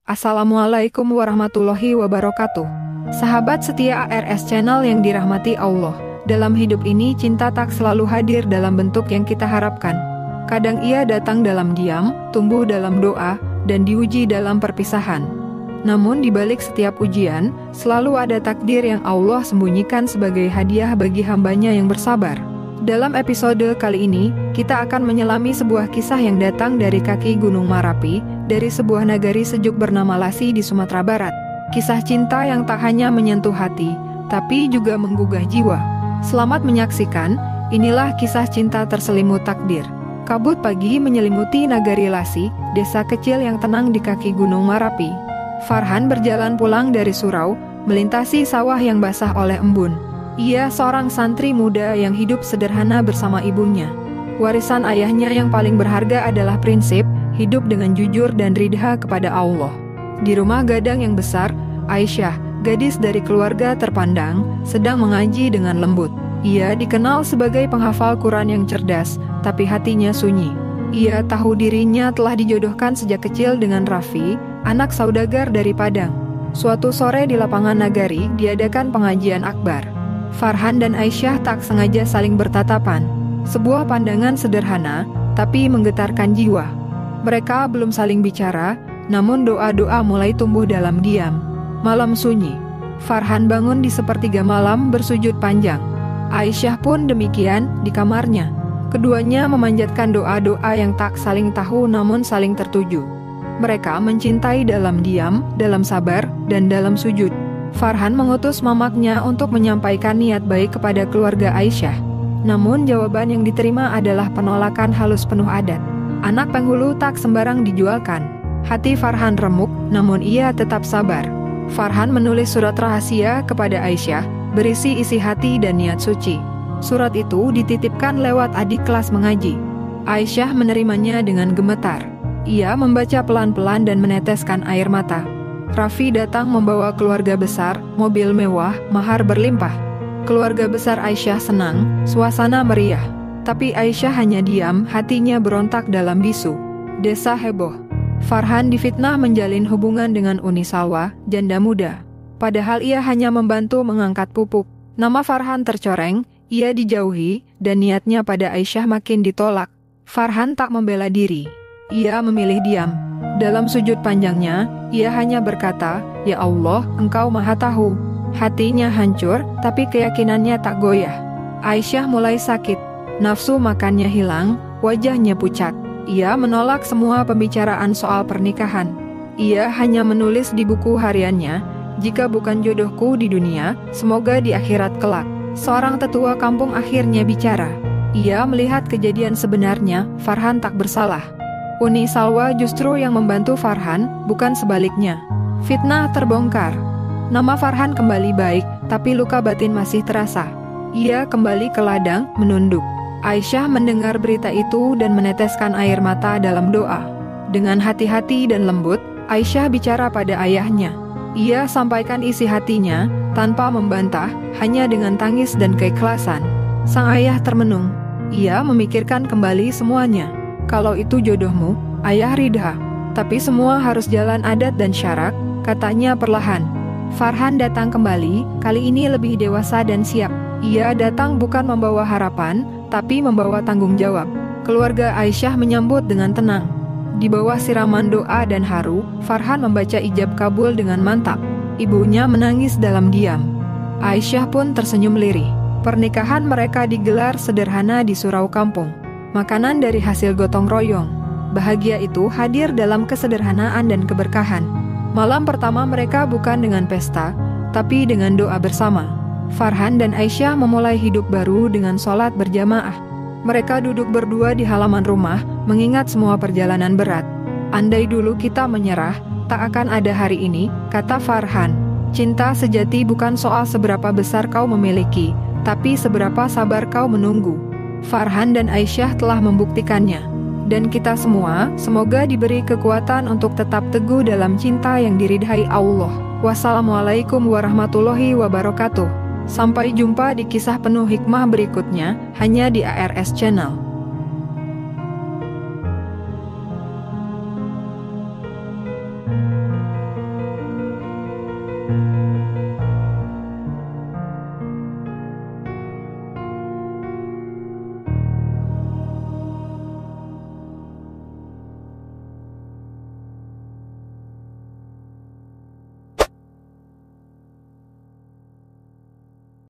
Assalamualaikum warahmatullahi wabarakatuh. Sahabat setia ARS Channel yang dirahmati Allah, dalam hidup ini cinta tak selalu hadir dalam bentuk yang kita harapkan. Kadang ia datang dalam diam, tumbuh dalam doa, dan diuji dalam perpisahan. Namun di balik setiap ujian, selalu ada takdir yang Allah sembunyikan sebagai hadiah bagi hambanya yang bersabar. Dalam episode kali ini, kita akan menyelami sebuah kisah yang datang dari kaki Gunung Marapi, dari sebuah nagari sejuk bernama Lasi di Sumatera Barat. Kisah cinta yang tak hanya menyentuh hati, tapi juga menggugah jiwa. Selamat menyaksikan, inilah kisah cinta terselimut takdir. Kabut pagi menyelimuti nagari Lasi, desa kecil yang tenang di kaki Gunung Marapi. Farhan berjalan pulang dari surau, melintasi sawah yang basah oleh embun. Ia seorang santri muda yang hidup sederhana bersama ibunya. Warisan ayahnya yang paling berharga adalah prinsip hidup dengan jujur dan ridha kepada Allah. Di rumah gadang yang besar, Aisyah, gadis dari keluarga terpandang, sedang mengaji dengan lembut. Ia dikenal sebagai penghafal Quran yang cerdas, tapi hatinya sunyi. Ia tahu dirinya telah dijodohkan sejak kecil dengan Raffi, anak saudagar dari Padang. Suatu sore di lapangan nagari diadakan pengajian akbar. Farhan dan Aisyah tak sengaja saling bertatapan. Sebuah pandangan sederhana, tapi menggetarkan jiwa. Mereka belum saling bicara, namun doa-doa mulai tumbuh dalam diam. Malam sunyi. Farhan bangun di sepertiga malam bersujud panjang. Aisyah pun demikian di kamarnya. Keduanya memanjatkan doa-doa yang tak saling tahu namun saling tertuju. Mereka mencintai dalam diam, dalam sabar, dan dalam sujud. Farhan mengutus mamaknya untuk menyampaikan niat baik kepada keluarga Aisyah. Namun jawaban yang diterima adalah penolakan halus penuh adat. Anak penghulu tak sembarang dijualkan. Hati Farhan remuk, namun ia tetap sabar. Farhan menulis surat rahasia kepada Aisyah, berisi isi hati dan niat suci. Surat itu dititipkan lewat adik kelas mengaji. Aisyah menerimanya dengan gemetar. Ia membaca pelan-pelan dan meneteskan air mata. Raffi datang membawa keluarga besar, mobil mewah, mahar berlimpah. Keluarga besar Aisyah senang, suasana meriah. Tapi Aisyah hanya diam, hatinya berontak dalam bisu. Desa heboh. Farhan difitnah menjalin hubungan dengan Uni Salwa, janda muda. Padahal ia hanya membantu mengangkat pupuk. Nama Farhan tercoreng, ia dijauhi, dan niatnya pada Aisyah makin ditolak. Farhan tak membela diri. Ia memilih diam. Dalam sujud panjangnya, ia hanya berkata, "Ya Allah, Engkau Maha Tahu." Hatinya hancur, tapi keyakinannya tak goyah. Aisyah mulai sakit. Nafsu makannya hilang, wajahnya pucat. Ia menolak semua pembicaraan soal pernikahan. Ia hanya menulis di buku hariannya, "Jika bukan jodohku di dunia, semoga di akhirat kelak." Seorang tetua kampung akhirnya bicara. Ia melihat kejadian sebenarnya, Farhan tak bersalah. Uni Salwa justru yang membantu Farhan, bukan sebaliknya. Fitnah terbongkar. Nama Farhan kembali baik, tapi luka batin masih terasa. Ia kembali ke ladang, menunduk. Aisyah mendengar berita itu dan meneteskan air mata dalam doa. Dengan hati-hati dan lembut, Aisyah bicara pada ayahnya. Ia sampaikan isi hatinya, tanpa membantah, hanya dengan tangis dan keikhlasan. Sang ayah termenung. Ia memikirkan kembali semuanya. Kalau itu jodohmu, ayah ridha. Tapi semua harus jalan adat dan syarak, katanya perlahan. Farhan datang kembali, kali ini lebih dewasa dan siap. Ia datang bukan membawa harapan, tapi membawa tanggung jawab. Keluarga Aisyah menyambut dengan tenang. Di bawah siraman doa dan haru, Farhan membaca ijab kabul dengan mantap. Ibunya menangis dalam diam. Aisyah pun tersenyum lirih. Pernikahan mereka digelar sederhana di surau kampung. Makanan dari hasil gotong royong. Bahagia itu hadir dalam kesederhanaan dan keberkahan. Malam pertama mereka bukan dengan pesta, tapi dengan doa bersama. Farhan dan Aisyah memulai hidup baru dengan sholat berjamaah. Mereka duduk berdua di halaman rumah, mengingat semua perjalanan berat. Andai dulu kita menyerah, tak akan ada hari ini, kata Farhan. Cinta sejati bukan soal seberapa besar kau memiliki, tapi seberapa sabar kau menunggu. Farhan dan Aisyah telah membuktikannya. Dan kita semua, semoga diberi kekuatan untuk tetap teguh dalam cinta yang diridhai Allah. Wassalamualaikum warahmatullahi wabarakatuh. Sampai jumpa di kisah penuh hikmah berikutnya, hanya di ARS Channel.